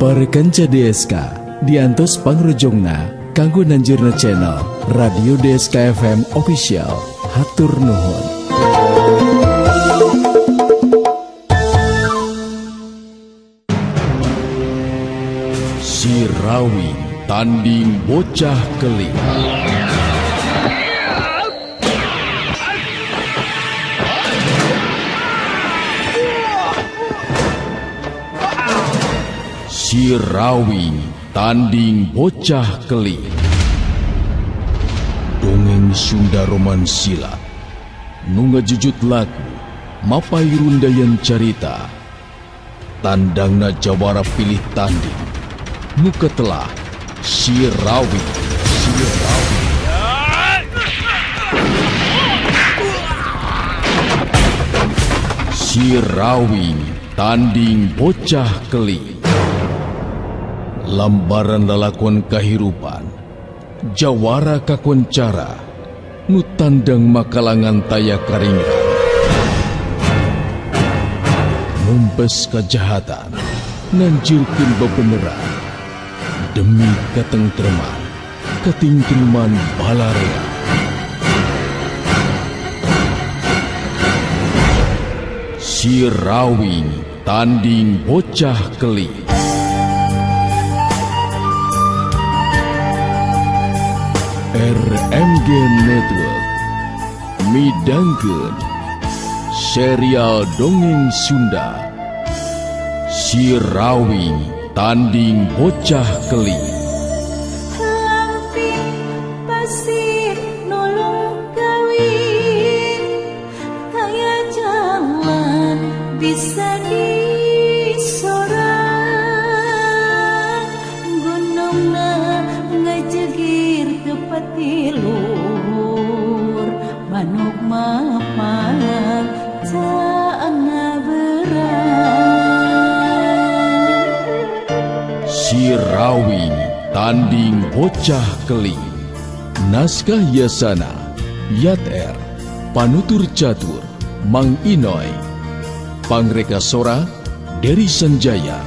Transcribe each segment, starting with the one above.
Parekanca DSK diantos pangrojongna kanggo nanjurna channel Radio DSK FM Official. Hatur nuhun. Si Rawi tanding bocah keling. Si Rawi tanding bocah keling. Dongeng Sunda Roman Silat nu ngajujut lagu mapai rundayan carita tandangna jawara pilih tanding nu ketelah Si Rawi. Si Rawi tanding bocah keling. Lambaran lalakon kahirupan jawara kakoncara nu tandang makalangan taya karingan. Mumpes kejahatan nanjirkin bebeneran demi ketengtreman ketingtreman balarea. Si Rawi tanding bocah keling. RMG Network midangkeun serial dongeng Sunda Si Rawi tanding bocah keling. Lampi pasir nolong kawin, kaya jalan bisa disorang. Gunungna ngajegir tepati luhur, manuk mapan caana berang. Si Rawi tanding bocah keling. Naskah Yasana Yat R, panutur catur Mang Inoy, pangreka sora Dery Sanjaya,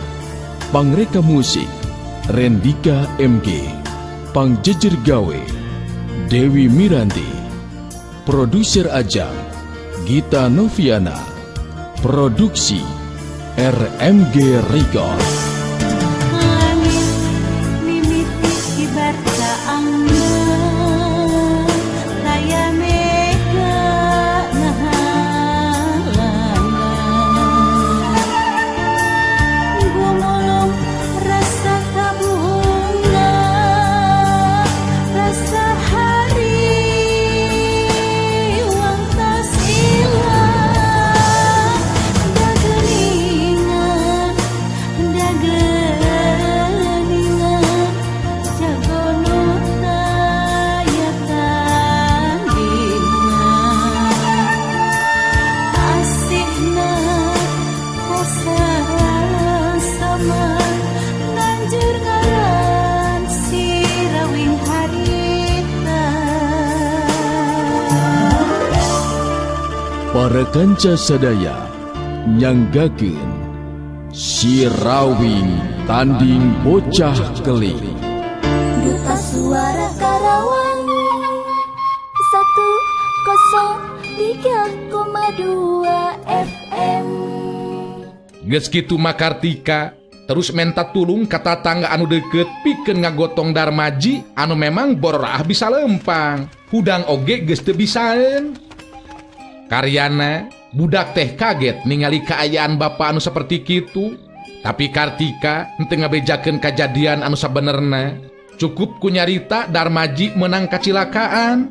pangreka musik Rendika MG, pangjejer gawe Dewi Miranti, produser Ajang Gita Noviana, produksi RMG Record. Langit mimiti kibar kaangna, kaya mega nahalangan. Gumulong rasa kabuna, rasa hari wangtas ilang. Dagelingan jagono taya tandingan. Asihna sama nanjur ngaran si Rawing harita. Para kanca sadaya nyanggakeun Si Rawi tanding bocah keling. Duta Suara Karawang 103,2 FM. Geus kitu Makartika terus menta tulung ka tatangga anu deukeut pikeun ngagotong darmaji anu memang bororah bisa lempang. Hudang oge geus teu bisaeun. Karyana budak teh kaget ningali kaayaan bapa anu saperti kitu. Tapi Kartika henteu ngabejakeun kajadian anu sabenerna. Cukup ku nyarita darmaji menang kacilakaan.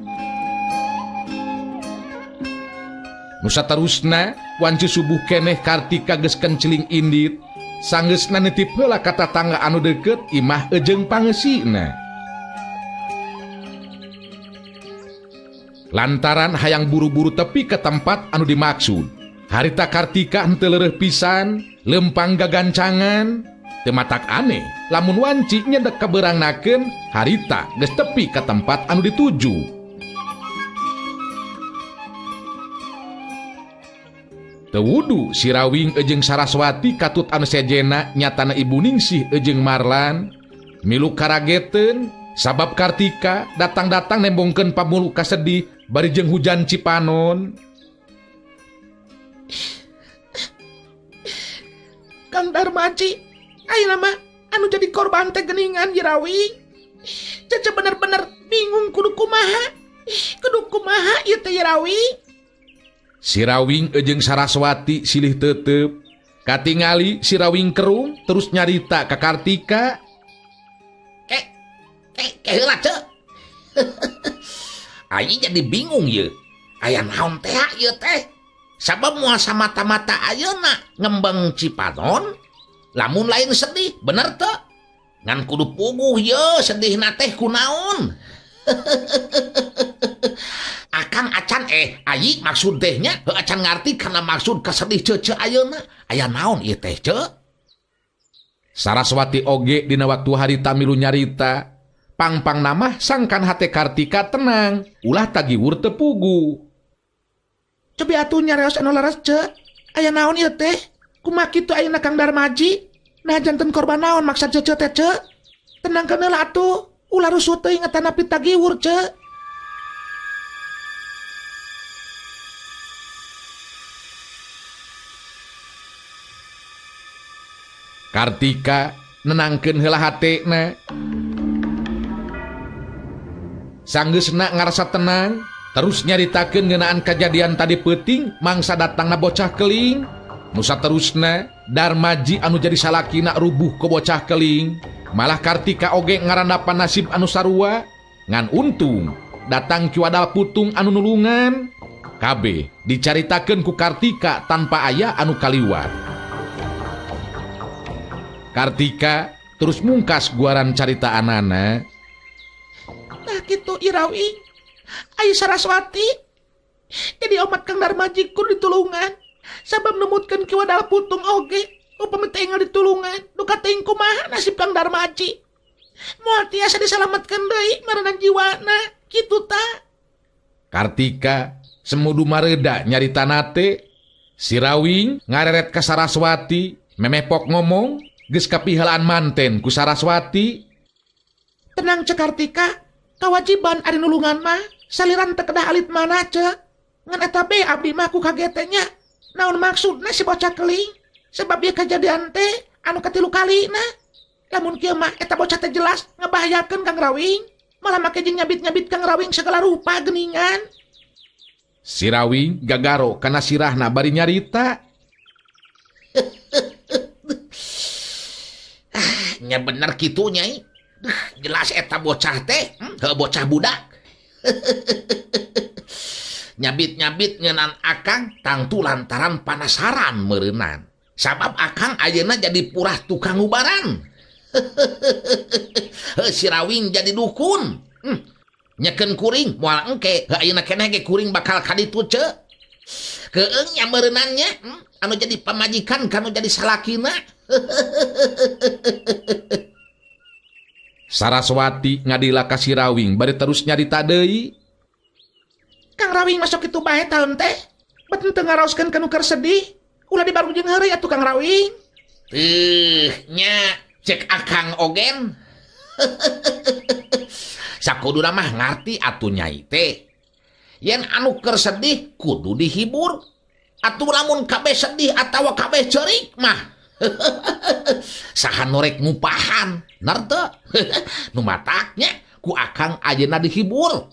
Nu saterusna wanci subuh keneh Kartika geus kenciling indit. Sanggeusna netip heula ka tatangga anu deukeut imah ejeung pangeusina. Lantaran hayang buru-buru tepi ke tempat anu dimaksud. Harita Kartika henteu leureuh pisan, lempang gagancangan. Teu matak aneh, lamun wanci nyedek kabeurangnakeun harita geus tepi ke tempat anu dituju. Tewudu si Rawing ejeng Saraswati katut anu sejena nyatana Ibu Ningsih ejeng Marlan milu karageten sabab Kartika datang-datang nembongkeun pamulu kasedih bari jeung hujan Cipanon. Kang Darmaji, ayeuna mah anu jadi korban teh geuningan Rawing. Cece bener-bener bingung kudu kumaha. Kudu kumaha ieu teh Rawing. Si Rawing ejeng Saraswati silih teuteup. Katingali si Rawing kerung terus nyarita ka Kartika. Heula teu. Aing jadi bingung ye. Aya naon teh ieu teh? Sabab moal samata-mata ayeuna ngembang Cipanon, lamun lain sedih, bener teu? Ngan kudu puguh ye sedihna teh kunaon? Akang acan ayi maksud tehnya acan ngarti karena maksud kasedih cece ayeuna. Aya naon ieu teh ce? Saraswati oge dina waktu harita milu nyarita. Pang-pang nama sangkan hate Kartika tenang, ulah tagiwur teu pugu. Cobi atuh nyareos anu leres ce. Aya naon ieu teh? Kumaha kitu ayeuna Kang Darmaji? Nah janten korban naon maksud cece teh ce? Tenangkeun heula atuh. Ulah rusuh teuing ngatana pitagiwur ce. Kartika nenangkeun heula hatena. Sanggeusna ngarasa tenang, terus nyaritakeun ngeunaan kejadian tadi peuting mangsa datangna bocah keling. Nusa terusna Darmaji anu jadi salakina rubuh ke bocah keling. Malah Kartika oge ngarandapan nasib anu sarua. Ngan untung datang ki wadal putung anu nulungan. Kabeh dicaritakeun ku Kartika tanpa aya anu kaliwat. Kartika terus mungkas guaran carita anana. Nah gitu Rawing. Ayu Saraswati. Jadi omat Kang Darmaji kudu ditulungan. Sabab nemutkeun ki wadal putung oge. Upami teh ingal ditulungan. Duka teuing kumaha nasib Kang Darmaji. Moal tiasa disalametkeun deui marenan jiwana. Kitu ta. Kartika semudu mareda nyaritana teh. Si Rawing ngareret ka Saraswati, memepok ngomong, geus kapihalaan manten ku Saraswati. Tenang cek Kartika. Kewajiban ari nulungan mah saliran teu kedah alit mana cek. Ngan eta be abdi mah ku kagetnya. Naon maksudna si bocah keling? Sebab ieu kejadian teh anu katilu kalina. Lamun kieu mah eta bocah teh jelas ngabahayakeun Kang Rawing. Malah make jeung nyabit-nyabit Kang Rawing segala rupa geuningan. Si Rawing gagaro kana sirahna bari nyarita. Nya bener kitu nyai. Jelas eta bocah teh, bocah budak. Nyabit-nyabit ngeunaan Akang tangtu lantaran panasaran meureunnan. Sabab Akang ayeuna jadi purah tukang ubaran. Si Rawing jadi dukun. Nyekeun kuring moal engke ayeuna keneh ge kuring bakal kaditu ce. Keung nya meureunannya anu jadi pamajikan kanu jadi salakina. Saraswati ngadila ka si Rawing bari terus nyarita deui. Kang Rawing masuk itu bae taun teh. Betul teu ngaraoskeun kanu keur sedih. Ulah dibarujeng heureuy atuh Kang Rawing. Nya cek Akang ogen. Sakuduna mah ngarti atuh nyai teh. Yen anu keur sedih kudu dihibur. Atuh lamun kabeh sedih atawa kabeh ceurik mah saha norek ngupahan narte. Nu mataknya ku Akang ayeuna dihibur.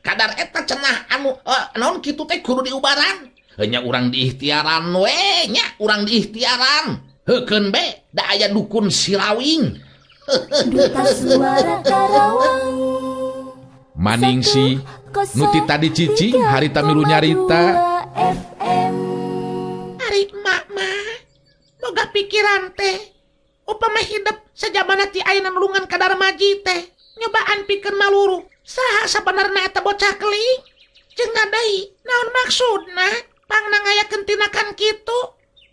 Kadar eta cenah anu naon kitu teh kudu diubaran. Hanya urang diikhtiaran we nya urang diikhtiaran. Heukeun be da aya dukun si Rawing. Duta Suara Karawang. Maningsi nuti tadi cicing harita milu nyarita. FM. Ari emak mah boga pikiran teh. Upama hidup sajabana ti ayeuna nulungan ka Darmaji teh. Nyobaan pikeun maluru. Saha sabenerna eta bocah keling? Jeung deui, naon maksudna? Pangna ngayakeun tinakan kitu.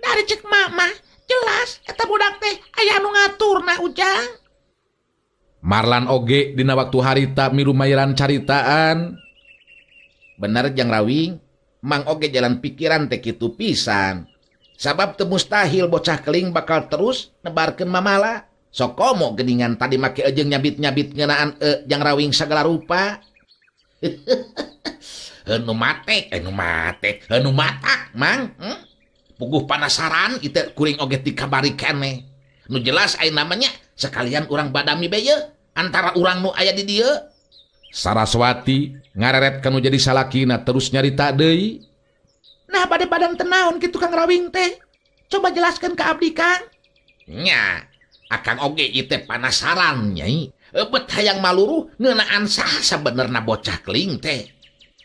Dari cek mama, jelas eta budak teh aya anu ngaturna ujang. Marlan oge dina waktu harita milu mayeran caritaan. Bener Jang Rawing, mang oge jalan pikiran teh kitu pisan. Sabab teu mustahil bocah keling bakal terus nebarkeun mamala. Sok komo geningan tadi make ejeng nyabit-nyabit ngeunaan jang rawing sagala rupa. Heuh matek, mang. Puguh panasaran itu kuring oge tikabari keneh. Nu jelas aya namanya sekalian urang badami bae antara urang nu aya di dieu. Saraswati ngareret kanu jadi salakina terus nyarita deui. Nah bade badan tenaon gitu Kang Rawing teh. Coba jelaskan ke abdi Kang. Nya, akang oge ieu teh panasaran nyai. Bet hayang maluruh ngeunaan saha sabenerna bocah keling teh.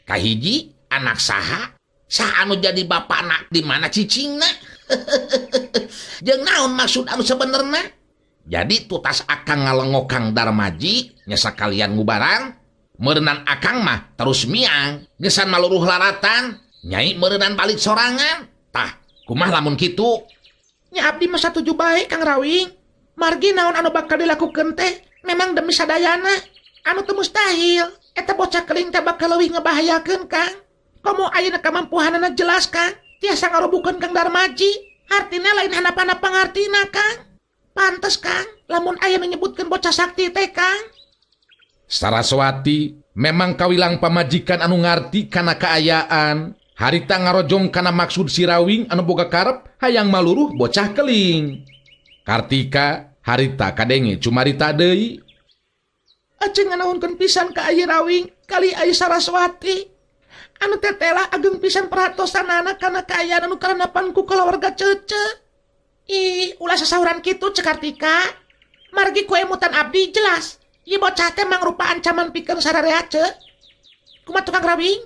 Kahiji anak saha? Saha anu jadi bapakna di mana cicingna? Jeung naon maksud anu sabenerna? Jadi tutas akang ngalengok Kang Darmaji nya sakalian ngubaran, meureunnan akang mah terus miang, gesan maluruh laratan, nyai meureunnan balik sorangan. Tah, kumaha lamun kitu? Nya abdi mah satuju bae Kang Rawing. Margi naon anu bakal dilakukeun teh memang demi sadayana. Anu teu mustahil. Eta bocah keling teh bakal leuwih ngabahayakeun Kang. Komo ayeuna kamampuhanana jelas Kang. Tiasa ngarobukeun Kang Darmaji. Artina lain hanap-hanap pangartina Kang. Pantes Kang, lamun aya menyebutkeun bocah sakti teh Kang. Saraswati memang kawilang pamajikan anu ngarti kana kaayaan. Harita ngarojong kana maksud si Rawing anu boga karep hayang maluruh bocah keling. Kartika harita kadenge cumarita deui. Ajeung nganaunkeun pisan ka Ayi Rawing kali Ayi Saraswati. Anu tetela ageng pisan perhatosanana kana kaayaan anu karanapan ku kulawarga Cece. Ih, ulah sasahuran kitu cek Kartika. Margi ku emutan abdi jelas. Ieu bocah teh mangrupa ancaman pikeun sararea Cek. Kumaha Kang Rawing?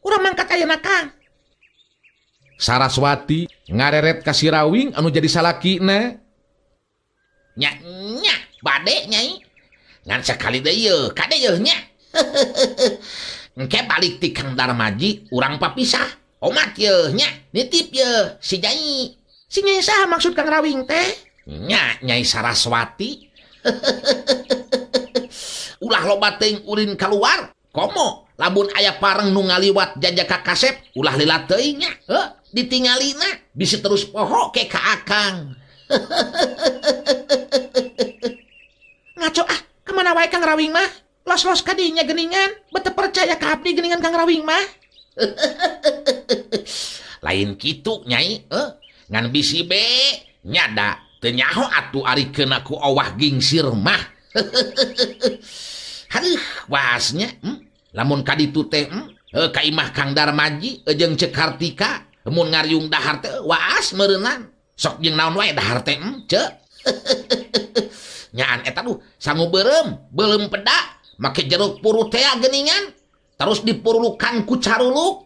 Urang mangkat ayeuna Kang. Saraswati ngareret ka si Rawing anu jadi salakina. Nya, bade nyai. Ngan sekali deui yeuh, kade yeuh nya. Engke balik ti Kang Darmaji urang papisah. Omat yeuh nya, nitip yeuh si Nyai. Si Nyai saha maksud Kang Rawing teh? Nya, Nyai Saraswati. Ulah loba teuing ulin kaluar. Komo, lamun aya pareng nu ngaliwat jajaka kasep, ulah lila teuing nya. Ditingalina, bisa terus poho ke ka akang. Ngaco ah, kemana wae Kang Rawing mah? Los-los ka dinya geningan, bete percaya ka abdi geningan Kang Rawing mah. Lain kitu Nyai, ngan bisi be nyada teu nyaho atuh arikeun aku owah gingsir mah. Haduh, waasnya lamun ka ditu teh ka imah Kang Darmaji jeung Cek Kartika mun ngariung dahar teh waas meureunan. Sok jeung naon wae dahar teh Cek. Nyaan eta duh sangu beureum peda make jeruk puru teh geuningan terus dipurulukan ku caruluk.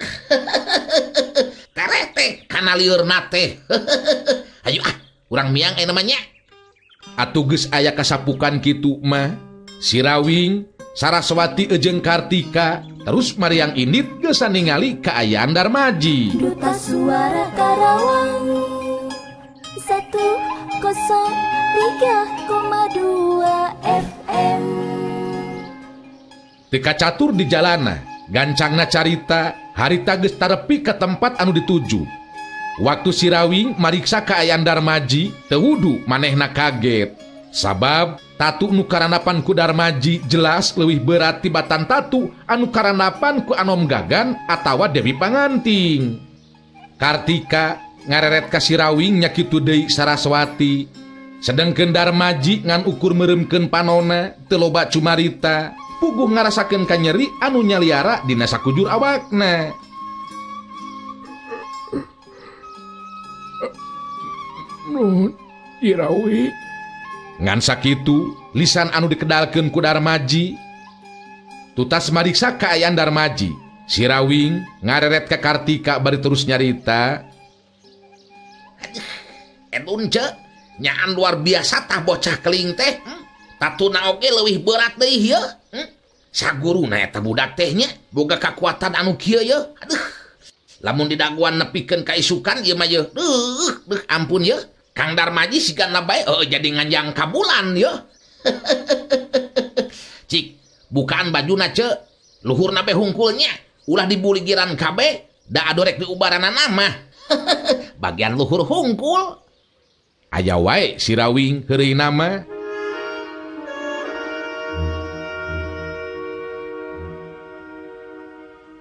Tereh teh kana liurna teh. Ayo urang miang namanya. Atuh geus aya kasapukan kitu mah, si Rawing, Saraswati jeung Kartika terus mariang indit geus ningali kaayaan Darmaji. Duta Suara Karawang 103,2 FM. Teka catur di jalana, gancangna carita, harita geus tarepi ke tempat anu dituju. Waktu si Rawing mariksa kaayaan Darmaji, teu wudu manehna kaget. Sabab tatu nu karanapan ku Darmaji jelas leuwih berat tibatan tatu anu karanapan ku Anom Gagan atawa Dewi Panganting. Kartika ngareret ka si Rawing nya kitu deui Saraswati. Sedengkeun Darmaji ngan ukur meuremkeun panonna teu loba cumarita. Puguh ngarasakeun ka nyeri anu nyaliara dina sakujur awakna. Nuhun, Irawi. Ngan sakitu lisan anu dikedalkeun ku Darmaji. Tutas mariksa kaayaan Darmaji, si Rawing ngareret ka Kartika bari terus nyarita. Edun Cek, nyaan luar biasa tah bocah keling teh. Tatuna oge leuwih berat deui ieu. Saguruna eta budak teh nya boga kakuatan anu kieu ye. Aduh. Lamun didaguan nepikeun ka isukan ieu mah ye. Duh, ampun ye. Kang Darmaji sigana bae jadi nganjang ka bulan ye. Cik, bukaan bajuna Cek. Luhurna be hungkulnya ulah dibuligiran kabeh da adorek di ubaranana mah. Bagian luhur hungkul. Aya wae si Rawing heureuna mah.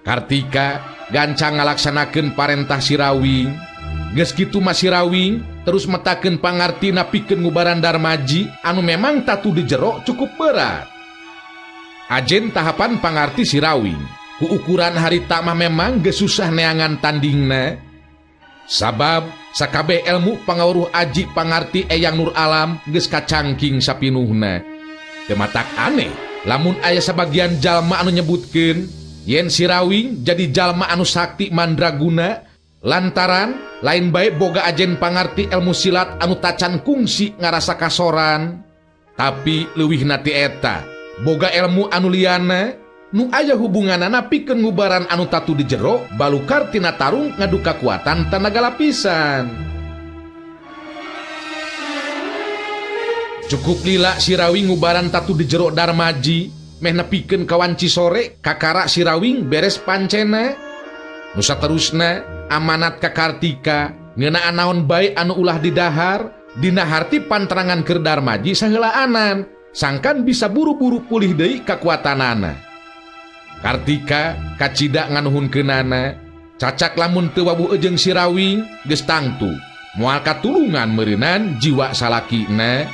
Kartika gancang ngalaksanakeun parentah si Rawing. Geus kitu mah si Rawing terus metakeun pangartina pikeun ngubaran Darmaji anu memang tatu di jero cukup berat. Ajen tahapan pangarti si Rawing. Ku ukuran harita mah memang geus susah neangan tandingna. Sabab sakabeh ilmu pangawruh aji pangarti Eyang Nur Alam geus kacangking sapinuhna. Teu matak aneh lamun aya sabagian jalma anu nyebutkeun yen si Rawing jadi jalma anu sakti mandraguna lantaran lain bae boga ajen pangarti ilmu silat anu tacan kungsi ngarasa kasoran. Tapi leuwihna ti eta boga ilmu anu liana nu aya hubunganana pikeun ngubaran anu tatu di jero balukar tina tarung ngadu kakuatan tanaga lapisan. Cukup lila si Rawing ngubaran tatu di jero Darmaji meh nepikeun kawan Cisore kakara si Rawing beres pancena. Nu saterusna amanat ka Kartika ngeunaan naon bae anu ulah didahar dina harti panterangan keur Darmaji saheulaanan sangkan bisa buru-buru pulih deui kakuatanana. Kartika kacida nganuhunkeunana cacak lamun teu wabuh jeung si Rawing geus tangtu moal katulungan meureunan jiwa salakina.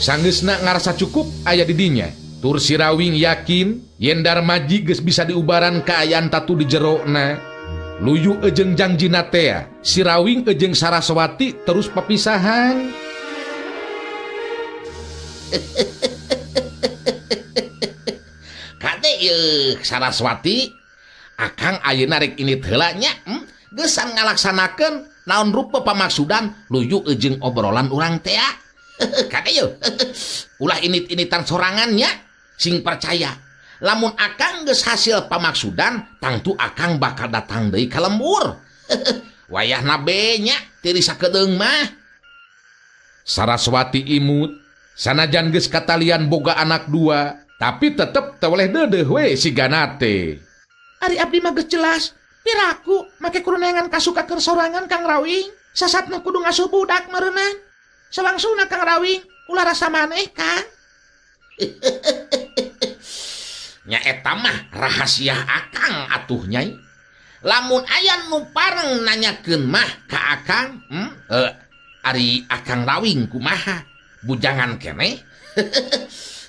Sanggeusna ngarasa cukup aya di dinya tur si Rawing yakin yen Darmaji geus bisa diubaran kaayaan tatu di jerona. Luyu ejeng jangjina tea si Rawing ejeng Saraswati terus papisahan. Kade ieu Saraswati akang ayeuna rek init heula nya geus ngalaksanakeun naon rupa pamaksudan luyu ejeng obrolan urang teh. Kade ieu ulah init-initan sorangannya sing percaya lamun akang geus hasil pamaksudan tangtu akang bakal datang deui ka lembur. Wayahna be nya tiri sakedeung mah. Saraswati imut sanajan geus katalian boga anak dua tapi tetep teu oleh deudeuh we sigana teh. Ari abdi mah geus jelas piraku make kudu neangan kasuka keur sorangan Kang Rawing. Sasatna kudu ngasuh budak meureunna. Salangsungna Kang Rawing ulah rasa maneh Kang. Nya eta mah rahasia akang atuh nyai. Lamun aya nu pareng nanyakeun mah ka akang, ari Akang Rawing kumaha? Bujangan keneh.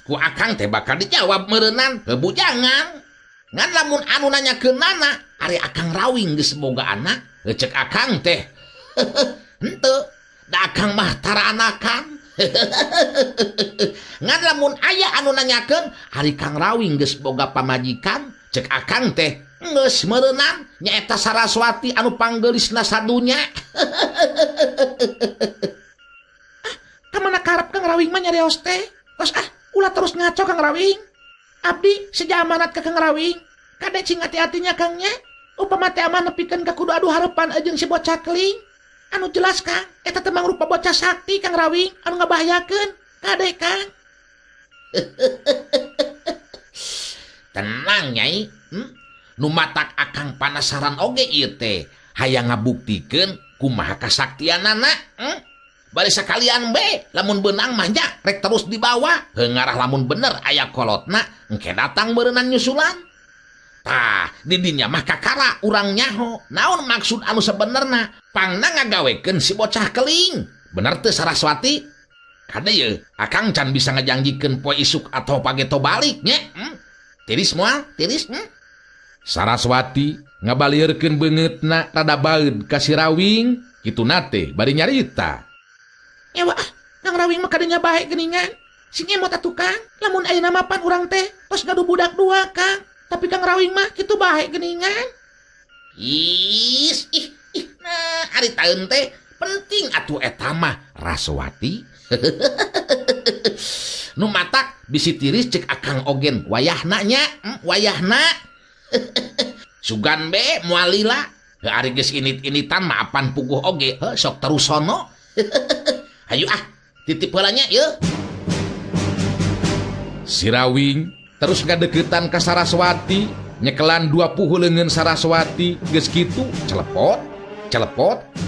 Ku akang teh bakal dijawab meureunan, bujangan. Ngan lamun anu nanyakeunana ari Akang Rawing geus boga anak, cek akang teh. Henteu, da akang mah tara anakan. Ngan lamun aya anu nanyakeun ari Kang Rawing geus boga pamajikan, cek akang teh geus meureunan nyaeta Saraswati anu panggeulisna sadunya. Kamana karep Kang Rawing mah nyarios teh? Tos ulah terus ngaco Kang Rawing. Abdi sejamanat ka Kang Rawing. Kade cing hati-hatinya Kangnya. Upama teh amanah nepikeun ka kudu adu harepan jeung si bocah keling. Anu jelas Kang, eta teh mangrupa bocah sakti Kang Rawing anu ngabahayakeun. Kade Kang. Tenang nyai. Nu matak akang panasaran oge ieu teh hayang ngabuktikeun kumaha kasaktianana. Bari sakalian be lamun beunang mah nya rek terus dibawa. Heungarah lamun bener aya kolotna engke datang beureunan nyusulan. Tah, di dinya mah kakara urang nyaho. Naon maksud anu sebenerna? Pangna ngagawekeun si bocah keling. Bener teu Saraswati? Kade ye, akang can bisa ngajangjikeun poe isuk atau pageto balik nya. Tiris moal, tiris. Saraswati ngabalieurkeun beungeutna rada baeud ka si Rawing, kituna teh bari nyarita. Ya wah, Kang Rawing mah kadenya bae geuningan. Sing emot atuh Kang, lamun ayeuna mapan urang teh tos ngadu budak dua Kang. Tapi Kang Rawing mah kitu bae geuningan. Nah, ari taeun teh penting atuh eta mah Raswati. Nu matak bisi tiris cek akang ogen wayahna nya, wayahna. Sugan be moal lila. Ari geus init-initan mah apan puguh oge, sok terus sono. Hayu titip heula nya yeuh. Si Rawing terus ngadeketan ka Saraswati, nyekelan 20 leungeun Saraswati, geus kitu celepot,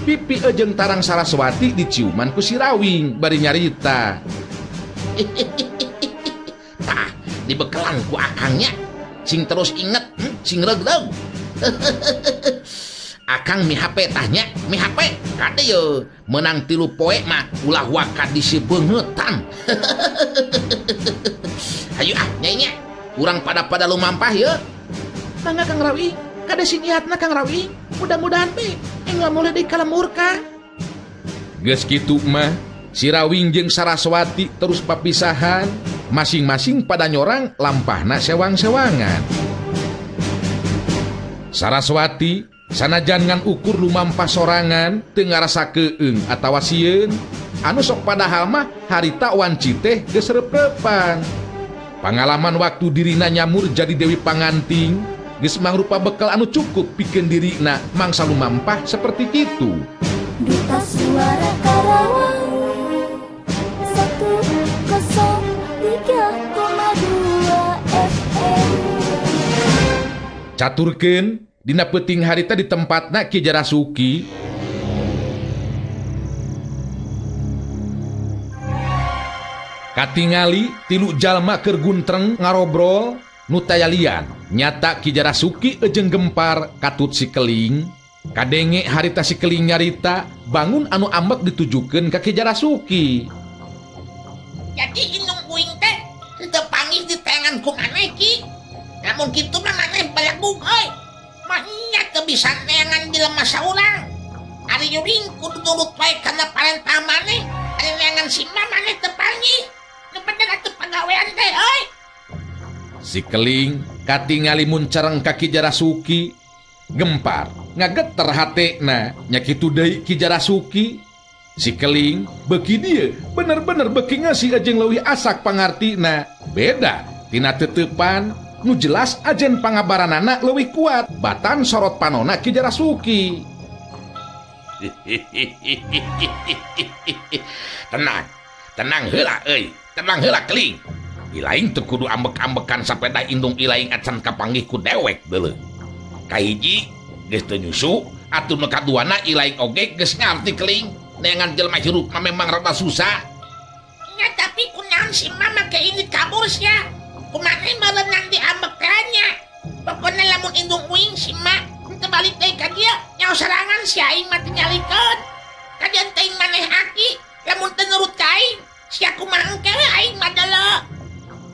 pipi jeung tarang Saraswati diciuman ku si Rawing bari nyarita. Tah, dibekelan ku akangnya. Sing terus inget, sing regdeg. Akang mi HP tanya, mi HP kade ye menang 3 poe mah ulah waka disi beungheutan. Hayu nyai urang pada lumampah ye. Mangga Kang Rawi, kada siniatna Kang Rawi. Mudah-mudahan be enggak mulai dikalemurka. Geus kitu mah si Rawing jeung Saraswati terus papisahan, masing-masing pada nyorang lampahna sewang-sewangan. Saraswati sanajan ngan ukur lumampah sorangan teu ngarasakeun atawa sieun, anu sok padahal mah harita wanci teh geus reup-reupan. Pangalaman waktu dirina nyamur jadi dewi panganting geus mangrupa bekal anu cukup pikeun dirina mangsa lumampah seperti kitu. Duta Suara Karawang 103,2 FM. Caturkeun dina peuting harita di tempatna Ki Jarasuki. Katingali 3 jalma keur guntreng ngarobrol nu taya lian. Nyata Ki Jarasuki jeung Gempar katut si Keling. Kadenge harita si Keling nyarita bangun anu ambek ditujukeun ka Ki Jarasuki. Jadi indung uing teh teu panggih di tangan ku maneh Ki. Namun kitu mah maneh balak bugoy. Mah nya teu bisa neangan jelema saurang. Ari yuring kudu nurut wae kana parentah maneh. Ari neangan si mah maneh teu panggih. Nu bener atuh pagawean teh euy. Si Keling katingali muncereng ka Ki Jarasuki. Gempar ngageter hatena nya kitu deui Ki Jarasuki. Si Keling beuki dieu bener-bener beuki ngasih jeung leuwih asak pangartina. Beda tina teutepan nu jelas ajen pangabaranana leuwih kuat batan sorot panona Ki Jarasuki. Tenang heula euy, tenang heula Keling. Ilaing teu kudu ambek-ambekan sapeda indung ilaing acan kapanggih ku dewek deuleu. Kahiji geus teu nyusu, atuh nu kaduana ilaing oge geus ngarti Keling. Neangan jelema hirup mah memang rada susah. Ya tapi kunaon si mama ke ini kabur sia. Kumaha merenang di ambekannya. Pokoknya lamun indung uing si mak teu balik deui ka dieu nyaho sarangan si aing mah teu nyalikeun. Kajian teuing maneh aki lamun teu nurut ka aing sia kumaha engke aing mah deuleu.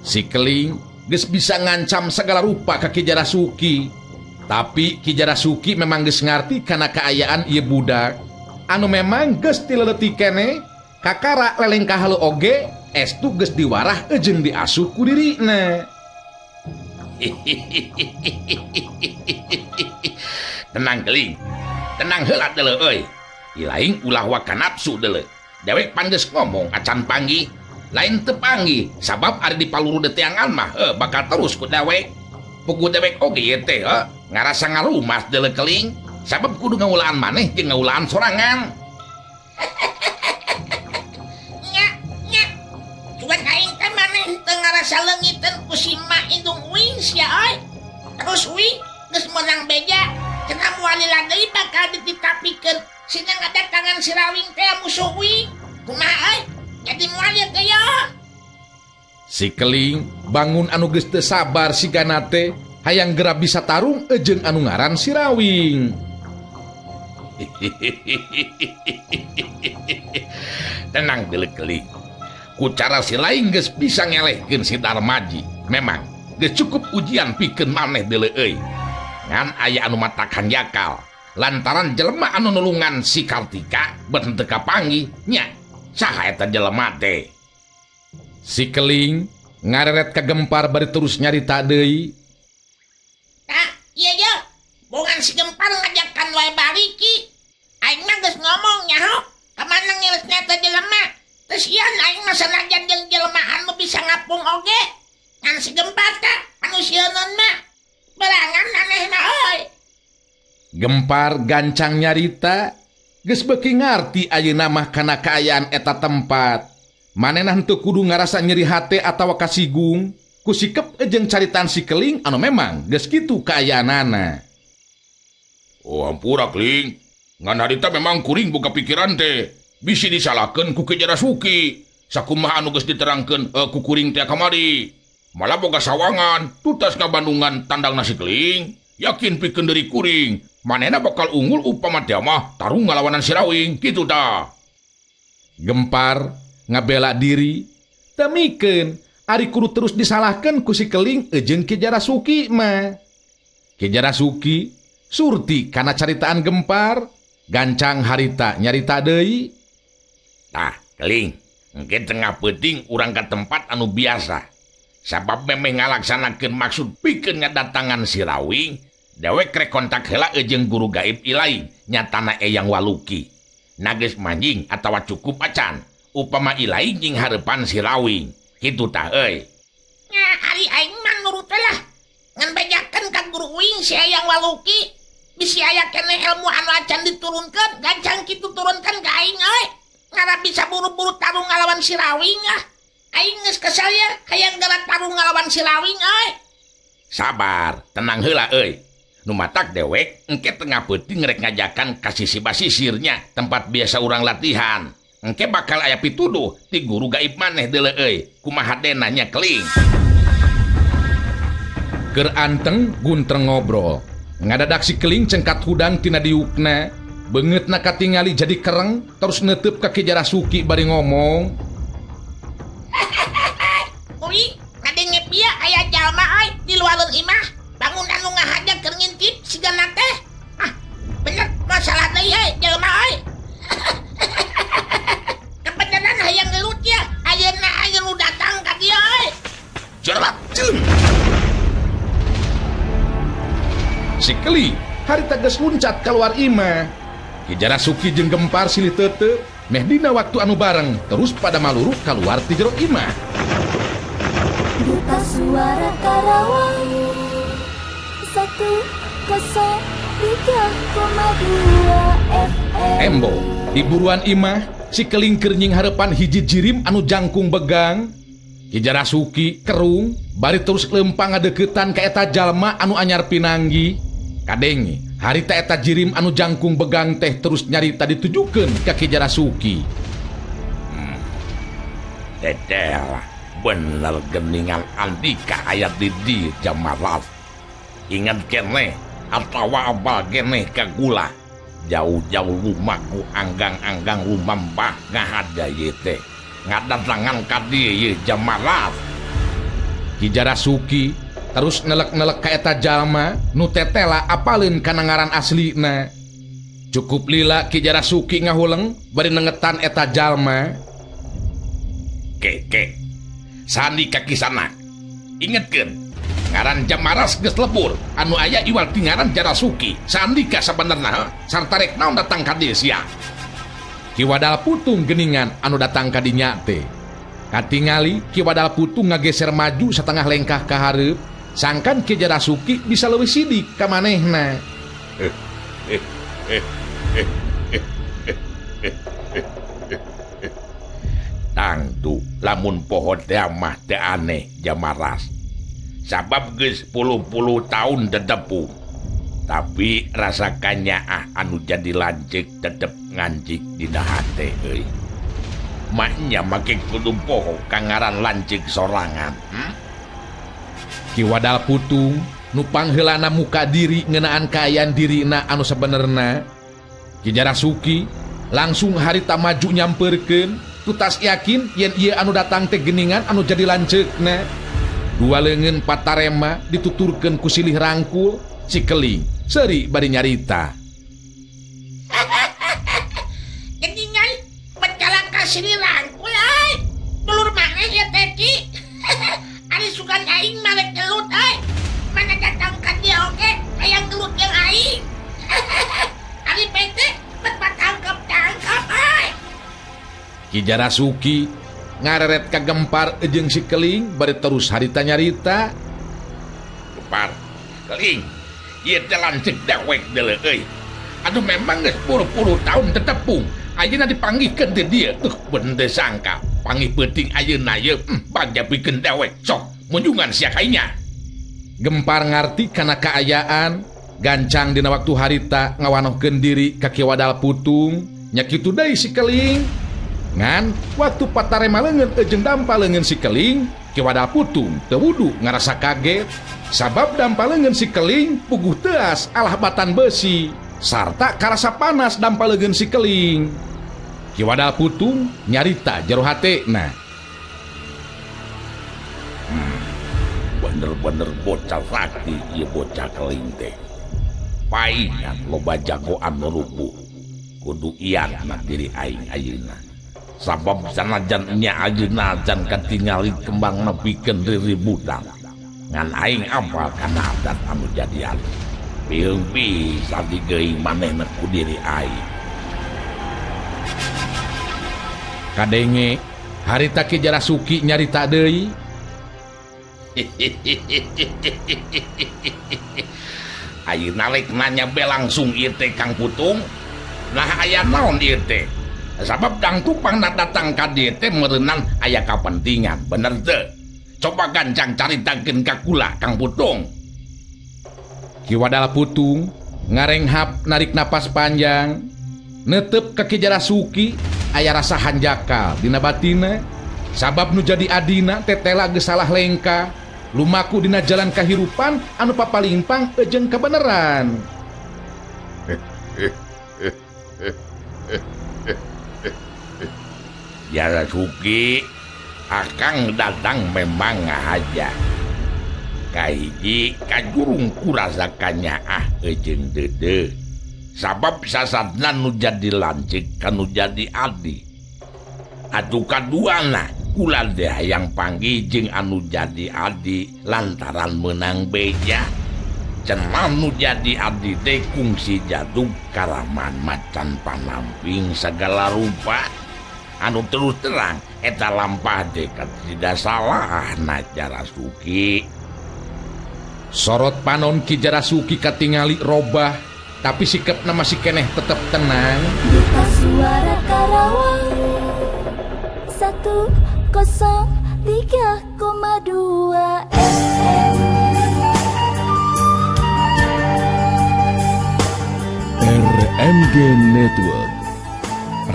Si Keling geus bisa ngancam segala rupa ka Ki Jarasuki. Tapi Ki Jarasuki memang geus ngarti kana kaayaan ieu budak anu memang geus tileleutik keneh kakara leleng kahalu oge estu geus diwarah jeung diasuh ku dirina. Tenang Keling, tenang heula deuleu euy. Ilaing ulah waka nafsu deuleu. Dewek pan geus ngomong acan panggih, lain teu panggih sabab ari di paluru deteangan mah bakal terus ku dewek. Pugu dewek oge ieu teh ngarasa ngalumas deuleu Keling. Sabab kudu ngaulaan maneh jeung ngaulaan sorangan. Nya. Cuman aing teh maneh teu ngarasa leungiteun ku si mak indung uing sia euy. Terus uing geus menang beja, cenah moal lila deui bakal dititapikeun sina ngadatangan si Rawing teh musuh uing. Kumaha euy? Jadi moal ieu teh ya. Si Keling bangun anu geus teu sabar sigana teh hayang geura bisa tarung jeung anu ngaran si Rawing. Tenang deuleu Keling. Ku cara si lain geus bisa ngelehkeun si Darmaji. Memang geus cukup ujian pikeun maneh deuleu euy. Ngan aya anu matakan yakal lantaran jelema anu nulungan si Kartika beun teu kapanggih nya. Saha eta jelema teh? Si Keling ngareret ka Gempar bari terus nyarita deui. Iya ya, bongan si Gempar ngajakan wae bariki. Aing mah geus ngomong nyaho, kamana ngilusna teh jelema. Teu sieun aing mah sanajan jeung jelema anu bisa ngapung oge. Ngan si Gempar teh anu sieunun mah berangan aneh mah euy. Gempar gancang nyarita geus beuki ngarti ayeuna mah kana kaayaan eta tempat. Manehna henteu kudu ngarasa nyeri hate atawa kasigung ku sikep jeung caritan si Keling anu memang geus kitu kaayaanana. Oh ampura Keling, ngan harita memang kuring boga pikiran teh bisi disalahkeun ku Ki Jarasuki. Sakumaha anu geus diterangkeun ku kuring teh kamari. Malah boga sawangan tutas ngabandungan tandang nasi Keling. Yakin pikeun deuri kuring, manehna bakal unggul upama teh mah tarung ngalawanan si Rawing kitu tah. Gempar ngabela diri, temikeun ari kudu terus disalahkeun ku si Keling jeung Ki Jarasuki mah. Ki Jarasuki surti kana caritaan Gempar, gancang harita nyarita deui. Tah, Keling, engke tengah penting urang ka tempat anu biasa. Sabab memeh ngalaksanakeun maksud pikeun ngadatangan si Rawing. Dewek rek kontak heula jeung guru gaib ilaing nyatana Eyang Waluki. Nageus manjing atawa cukup acan upama ilaing jeung hareupan si Rawing. Kitu tah euy. Nya ari aing mah nurut we lah. Ngan bejakeun ka guru uing si Eyang Waluki. Bisi aya keneh ilmu anu acan diturunkeun, gancang kitu turunkeun ka aing euy. Ngara bisa buru-buru tarung ngalawan si Rawing ah. Aing geus kesel ya hayang gerak tarung ngalawan si Rawing euy. Sabar, tenang heula euy. Nu matak dewek engke tengah peuting rek ngajakan ka sisi basisirnya tempat biasa urang latihan. Engke bakal aya pituduh ti guru gaib maneh deuleu euy kumaha dena nya Keling. Keur anteng guntreng ngobrol. Ngadadak si Keling cengkat hudang tina diukna, beungeutna katingali jadi kereng terus neuteup ka Ki Jarasuki bari ngomong. Uy, ngadenge pieu aya jalma euy di luareun imah. Bangun anu ngahajak keur ngintip sigana teh. Ah, bener masalah deui euy jelema euy. Kebeneran hayang gelut ya. Ayeuna aya nu datang ka dieu euy. Jerat jeung. Si Keling harita geus luncat kaluar imah. Ki Jarasuki jeung Gempar silih teuteup meh dina waktu anu bareng terus pada maluru kaluar ti jero imah. Duta Suara Karawang 103,2 FM. Embo di buruan imah si Keling keur nying harepan hiji jirim anu jangkung begang. Ki Jarasuki kerung bari terus lempang ngadeuketan ka eta jalma anu anyar pinanggi. Kadenge harita eta jirim anu jangkung begang teh terus nyarita ditujukeun ka Ki Jarasuki. Dedel, bener geningan Andika aya di dieu Jamarat. Ingat keneh atawa abal keneh ka gula. Jauh-jauh rumahku anggang-anggang rumah mbah ngahada ye teh. Ngadatangan ka dieu ye Jamarat. Ki Jarasuki terus nelek-nelek ka eta jalma nu tetela apaleun kana ngaran aslina. Cukup lila Ki Jarasuki ngahuleng bari nengetan eta jalma. Ke, sandi kaki sana. Ingetkeun, ngaran Jamaras geus lebur, anu aya iwal ti ngaran Jarasuki. Sandika sabenerna sarta rek naon datang ka dieu sia. Ki Wadal Putung geningan anu datang ka dinya teh. Katingali Ki Wadal Putung ngageser maju satengah lengkah ka hareup, sangkan Ki Jarasuki bisa leuwih sidik ka manehna. Tangtu lamun pohon teh mah teh aneh Jamaras. Sabab geus 10 tahun dedepung. Tapi rasakannya anu jadi lancik tetep ngancik dina hate euy. Maknya make kudu poho kangaran lancik sorangan. Ki Wadal Putung nu pangheulana muka diri ngeunaan kaayaan dirina anu sabenerna. Ki Jarasuki langsung harita maju nyampeurkeun, tutas yakin yen ieu anu datang teh geningan anu jadi lanceukna. Dua leungeun patarema dituturkeun ku silih rangkul, si Keling seuri bari nyarita. Geningan becalang ka sini rangkul euy. Dulur maneh ya teh Ki. Ari sugan aing mah rek gelut euy. Mana datang ka dieu oge hayang gelut jeung aing. Ari pete bet patangkep-tangkep euy. Ki Jarasuki ngareret ka Gempar jeung si Keling bari terus harita nyarita. Gempar, Keling, ieu teh lancik dewek deuleu euy. Aduh memang geus 10 tahun tetepung. Ayeuna dipanggihkeun ti dieu. Beun teu sangka panggih penting ayeuna ye bagja pikeun dewek. Sok munjungan sia kainya. Gempar ngarti karena keayaan gancang dina waktu harita ngawanohkeun diri ka kieu wadal putung nya kitu deui si Keling. Ngan waktu patarema leungeun jeung dampal leungeun si Keling, kieu wadal putung teu wudu ngarasa kaget sabab dampal leungeun si Keling puguh teas alah batan besi sarta karasa panas dampal leungeun si Keling. Kieu wadal putung nyarita jero hatena. Bener-bener bocah sakti ieu bocah Keling teh. Paingan loba jagoan rubuh. Kudu ian na diri aing ayeuna. Sabab sanajan nya ayeuna jan katingali kembang nepikeun riri budang. Ngan aing apal kana adat anu jadian. Piheung bisa digeuing manehna ku diri aing. Kadenge harita Ki Jarasuki nyarita deui. Ayeuna rek nanya be langsung ieu teh Kang Putung. Nah aya naon ieu teh? Sabab dang tupangna datang ka dieu teh meureunnan aya kapentingan, bener teu? Coba gancang caritakeun ka kula Kang Putung. Ki wadal putung ngarenghap narik napas panjang, neuteup ka Ki Jarasuki aya rasa hanjakal dina batina sabab nu jadi adina tetela geus salah lengka lumaku dina jalan kahirupan anu papalimpang jeung kabeneran. Jarasuki, akang datang memang ngahaja. Kahiji kajurung kurasakannya jeung dede. Sabab sasadna nu jadi lancik kanu jadi adi. Atuh kaduana kula deh yang panggih jeung anu jadi adi lantaran menang beja. Cenah nu jadi adi teh kungsi jaduk karaman macan panamping segala rupa. Anu terus terang eta lampah teh tidak salah na Jarasuki. Sorot panon Ki Jarasuki katingali robah, tapi sikepna masih keneh tetep tenang. Duta Suara Karawang 103,2 FM. RMG Network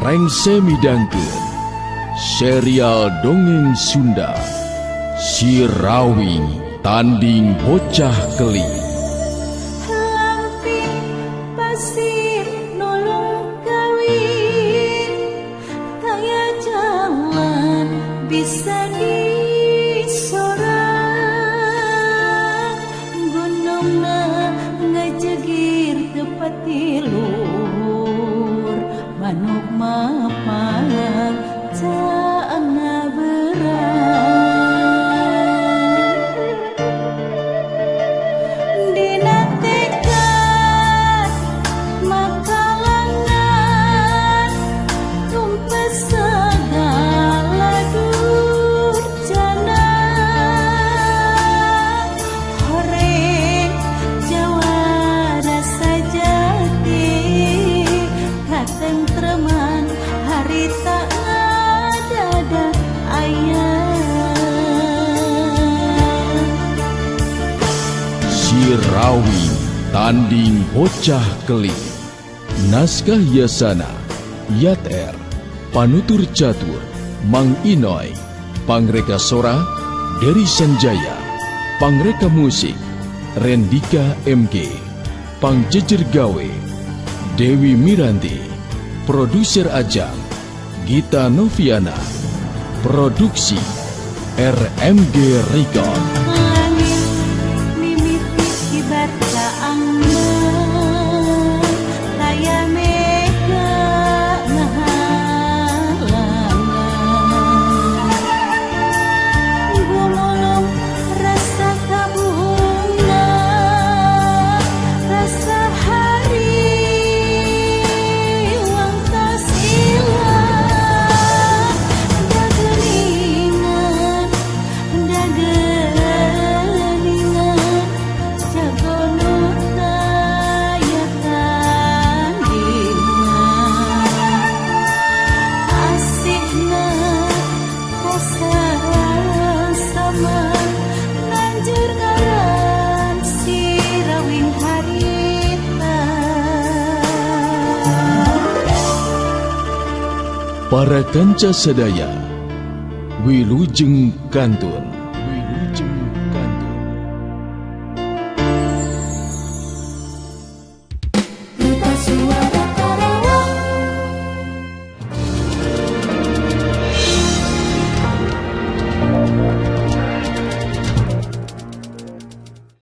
Rengse midangkeun serial dongeng Sunda Si Rawing Tanding Bocah Keling. Lampir pasir nulung kawin, taya jalan bisa disorang, gunungna ngajegir tepat tilur, manuk mapang caangna berang. Rawing Tanding Bocah Keling. Naskah Yasana Yater, panutur catur Mang Inoy, pangreka sora Dery Sanjaya, pangreka musik Rendika MG, pangjejer gawe Dewi Miranti, produser Ajang Gita Noviana, produksi RMG Record. Dagelingan, dagelingan Para kanca sadaya, wilujeng kantun.